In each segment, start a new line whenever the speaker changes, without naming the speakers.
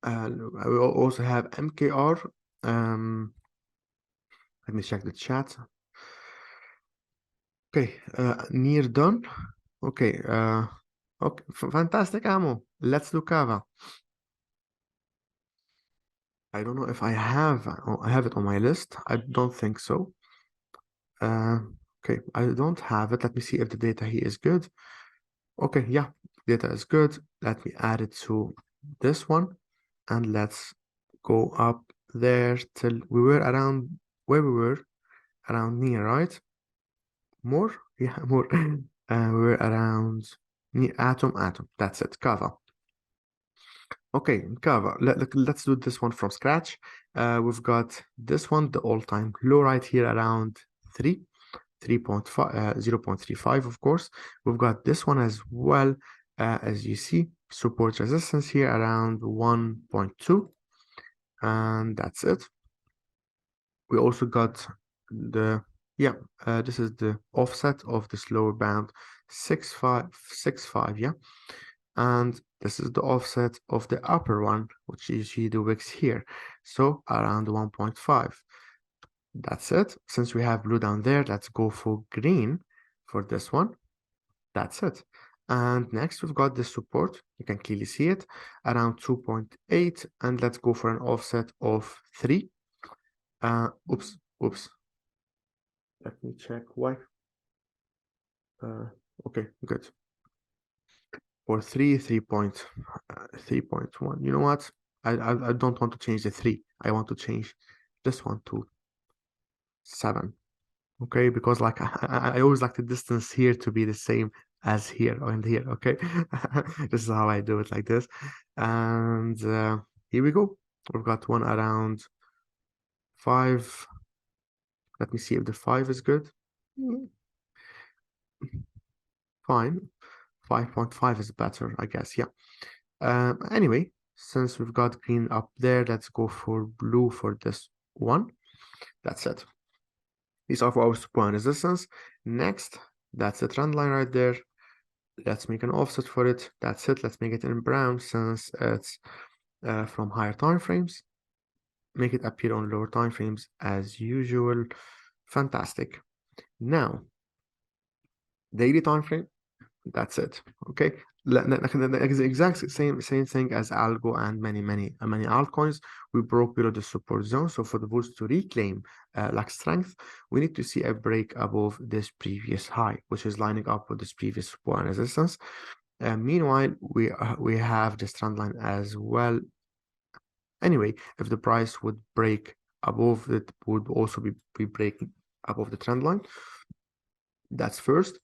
we also have MKR. Let me check the chat. Okay, near done. Okay, okay, fantastic, Amo. Let's do KAVA. I don't know if I have it on my list. I don't think so. Okay, I don't have it. Let me see if the data here is good. Okay, yeah, data is good. Let me add it to this one, and let's go up there till we were around where we were, around near, right? More? Yeah, more. We were around near atom. That's it, KAVA. Okay, KAVA. Let's do this one from scratch. We've got this one, the all-time low right here around 3.5, 0.35, of course. We've got this one as well, as you see, support resistance here around 1.2, and that's it. We also got the, yeah, this is the offset of this lower band, 6.5, yeah. And this is the offset of the upper one, which you see the wicks here. So around 1.5. That's it. Since we have blue down there, let's go for green for this one. That's it. And next we've got the support. You can clearly see it around 2.8. And let's go for an offset of 3. Oops. Let me check why. Okay, good. Or 3.1. You know what? I don't want to change the 3. I want to change this one to 7. Okay, because like I always like the distance here to be the same as here and here. Okay, this is how I do it, like this. And here we go. We've got one around 5. Let me see if the 5 is good. Fine. 5.5 is better, I guess. Yeah. Anyway, since we've got green up there, let's go for blue for this one. That's it. These are for our support and resistance. Next, that's the trend line right there. Let's make an offset for it. That's it. Let's make it in brown since it's from higher time frames. Make it appear on lower time frames as usual. Fantastic. Now, daily time frame. That's it. Okay. The exact same thing as algo and many altcoins. We broke below the support zone. So for the bulls to reclaim like strength, we need to see a break above this previous high, which is lining up with this previous support and resistance. Meanwhile, we have this trend line as well. Anyway, if the price would break above it, would also be breaking above the trend line. That's first.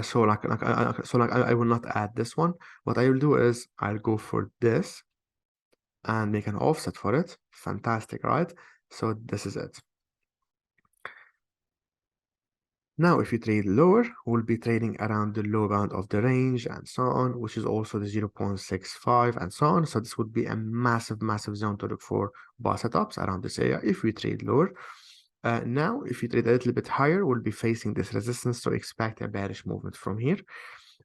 So I will not add this one. What I will do is I'll go for this and make an offset for it. Fantastic, right? So this is it. Now, if you trade lower, we'll be trading around the low bound of the range and so on, which is also the 0.65 and so on. So this would be a massive zone to look for bar setups around this area if we trade lower. Now, if you trade a little bit higher, we'll be facing this resistance, so expect a bearish movement from here.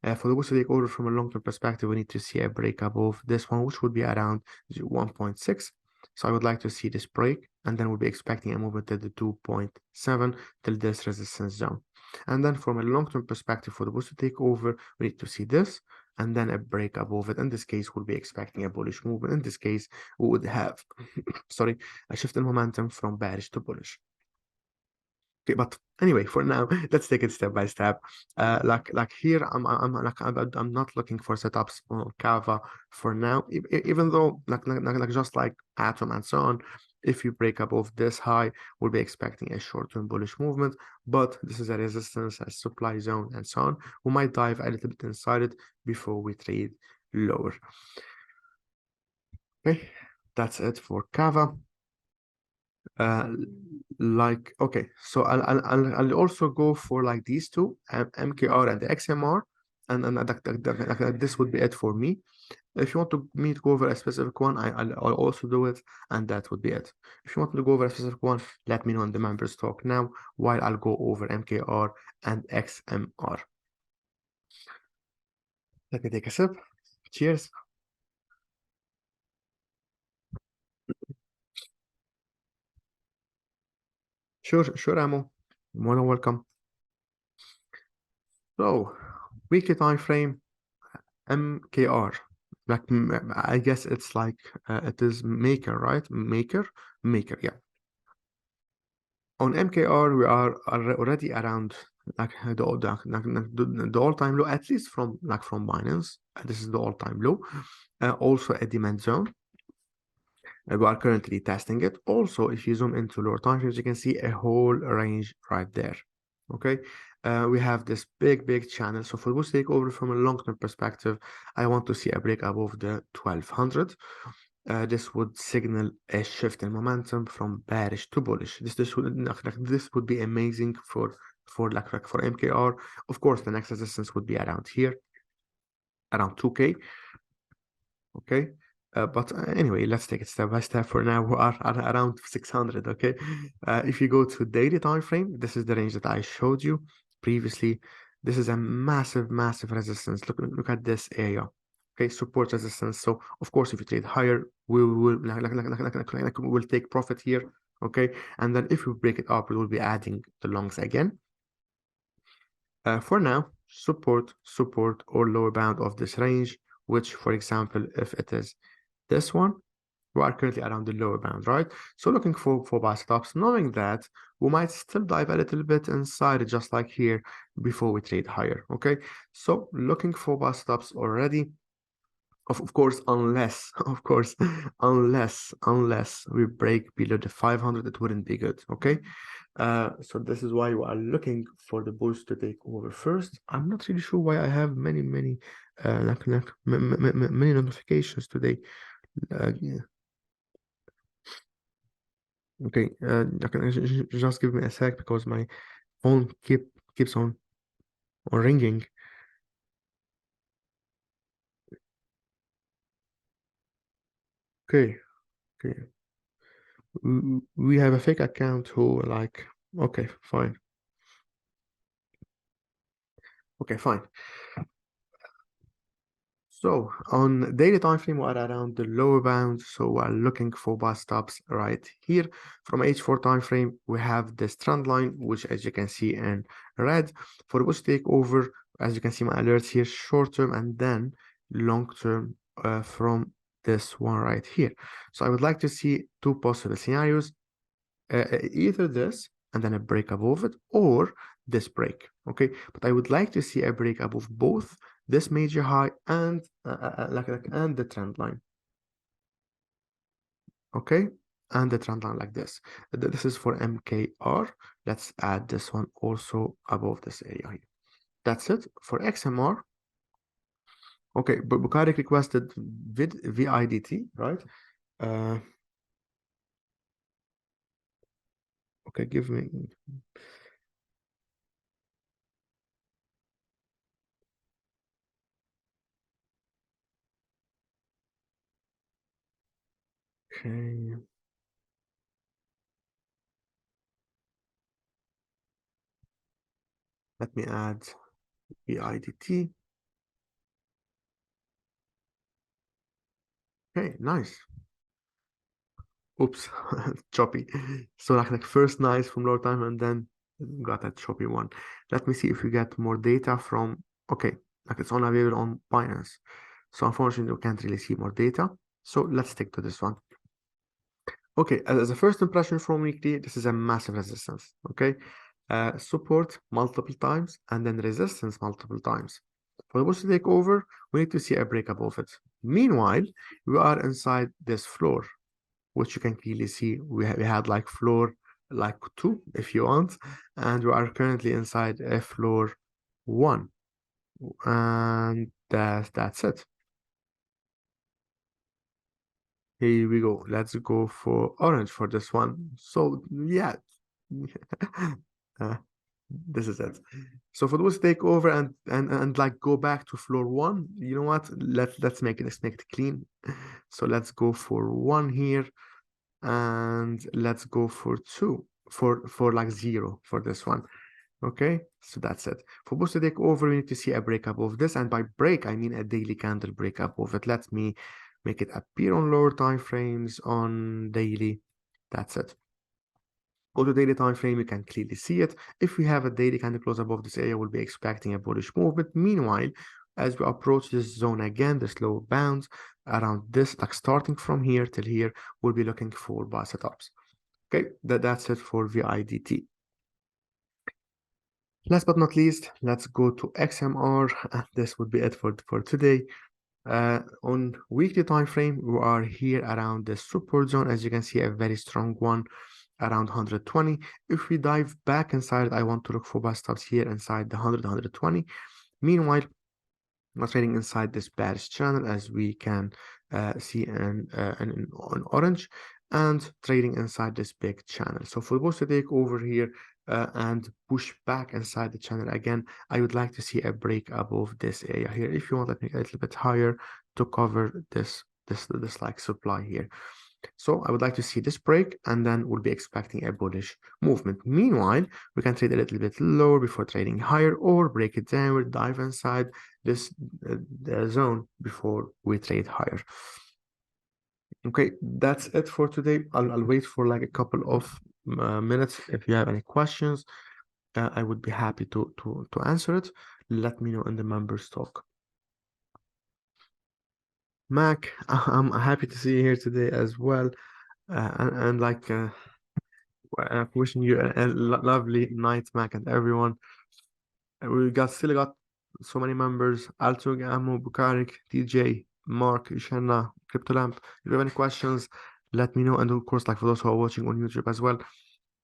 For the bulls to take order from a long-term perspective, we need to see a break above this one, which would be around 1.6. So I would like to see this break, and then we'll be expecting a movement to the 2.7 till this resistance zone. And then from a long-term perspective, for the bulls to take over, we need to see this, and then a break above it. In this case, we'll be expecting a bullish movement. In this case, we would have, sorry, a shift in momentum from bearish to bullish. Okay, but anyway, for now, let's take it step by step. Like here, I'm not looking for setups on KAVA for now. Even though like just like Atom and so on, if you break above this high, we'll be expecting a short-term bullish movement. But this is a resistance, a supply zone, and so on. We might dive a little bit inside it before we trade lower. Okay, that's it for KAVA. Okay, so I'll also go for like these two, MKR and the XMR, and this would be it for me. If you want me to go over a specific one, I'll also do it, and that would be it. If you want me to go over a specific one, let me know in the members talk now, while I'll go over MKR and XMR. Let me take a sip. Cheers. Sure, Amo. More than welcome. So, weekly time frame, MKR. Like, I guess it's like, it is maker, right? Maker, yeah. On MKR, we are already around like the all-time low, at least from Binance. This is the all-time low. Also a demand zone. We are currently testing it. Also, if you zoom into lower time frames, you can see a whole range right there. Okay, we have this big channel. So for bullish takeover from a long-term perspective, I want to see a break above the 1200. This would signal a shift in momentum from bearish to bullish. This would be amazing for MKR. Of course, the next resistance would be around here, around 2K. Okay, but anyway, let's take it step by step. For now, we are at around 600. Okay, if you go to daily time frame, this is the range that I showed you previously. This is a massive resistance. Look at this area. Okay, support resistance. So of course, if you trade higher, we will we'll take profit here. Okay, and then if we break it up, we will be adding the longs again. For now, support or lower bound of this range, which, for example, if it is this one, we are currently around the lower bound, right? So looking for buy stops, knowing that we might still dive a little bit inside it, just like here, before we trade higher, okay? So looking for buy stops already. Of course, unless, unless we break below the 500, it wouldn't be good, okay? So this is why we are looking for the bulls to take over first. I'm not really sure why I have many many notifications today. Yeah. Okay, just give me a sec because my phone keeps on ringing. Okay. We have a fake account who like, okay, fine. Okay, fine. So on daily time frame, we're around the lower bound. So we're looking for buy stops right here. From H4 time frame, we have this trend line, which as you can see in red. For bullish takeover, as you can see my alerts here, short term and then long term from this one right here. So I would like to see two possible scenarios. Either this and then a break above it, or this break. Okay, but I would like to see a break above both this major high and and the trend line. Okay, and the trend line like this. This is for MKR. Let's add this one also above this area here. That's it for XMR. Okay, but Bukhari requested VIDT, right? Okay, give me. Okay. Let me add VIDT. Okay, nice. Oops, choppy. So like first nice from low time and then got that choppy one. Let me see if we get more data from, okay, like it's only available on Binance. So unfortunately, we can't really see more data. So let's stick to this one. Okay, as a first impression from weekly, this is a massive resistance. Okay, support multiple times and then resistance multiple times. For the bulls to take over, we need to see a break above it. Meanwhile, we are inside this floor, which you can clearly see we had like floor like 2 if you want, and we are currently inside a floor 1, and that's it. Here we go. Let's go for orange for this one. So yeah, uh, this is it. So for those take over and like go back to floor 1, you know what? Let's make it clean. So let's go for 1 here. And let's go for 2 for like 0 for this one. Okay, so that's it. For boosted take over, we need to see a break above this, and by break I mean a daily candle break above it. Let me make it appear on lower time frames on daily. That's it. Go to daily time frame, you can clearly see it. If we have a daily candle close above this area, we'll be expecting a bullish movement. Meanwhile, as we approach this zone again, the slow bounce around this, like starting from here till here, we'll be looking for buy setups. Okay, that's it for VIDT. Last but not least, let's go to XMR, and this would be it for today. On weekly time frame, we are here around the support zone. As you can see, a very strong one around 120. If we dive back inside, I want to look for buy stops here inside the 100, 120. Meanwhile, I'm trading inside this bearish channel, as we can see in orange, and trading inside this big channel. So for those to take over here and push back inside the channel again, I would like to see a break above this area here. If you want a little bit higher to cover this like supply here. So I would like to see this break, and then we'll be expecting a bullish movement. Meanwhile, we can trade a little bit lower before trading higher, or break it down, dive inside this zone before we trade higher. Okay, that's it for today. I'll wait for like a couple of minutes. If you have any questions, I would be happy to answer it. Let me know in the members talk. Mac, I'm happy to see you here today as well. And like wishing you a lovely night, Mac, and everyone. We still got so many members: Altog, Amo, Bukarik, DJ, Mark, Ishanna, CryptoLamp. If you have any questions, let me know. And of course, like for those who are watching on YouTube as well,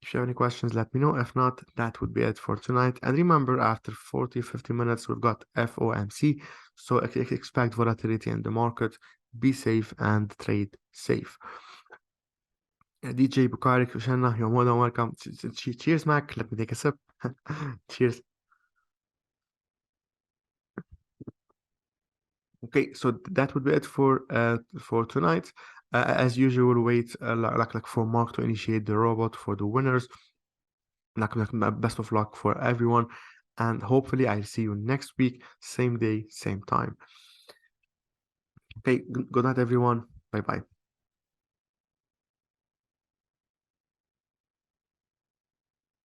if you have any questions, let me know. If not, that would be it for tonight. And remember, after 40-50 minutes, we've got FOMC. So expect volatility in the market. Be safe and trade safe. DJ Bukarik, Ushanna, you're more than welcome. Cheers, Mac. Let me take a sip. Cheers. Okay, so that would be it for tonight. As usual, we'll wait like for Mark to initiate the robot for the winners. Like best of luck for everyone, and hopefully I'll see you next week, same day, same time. Okay, good night, everyone. Bye bye.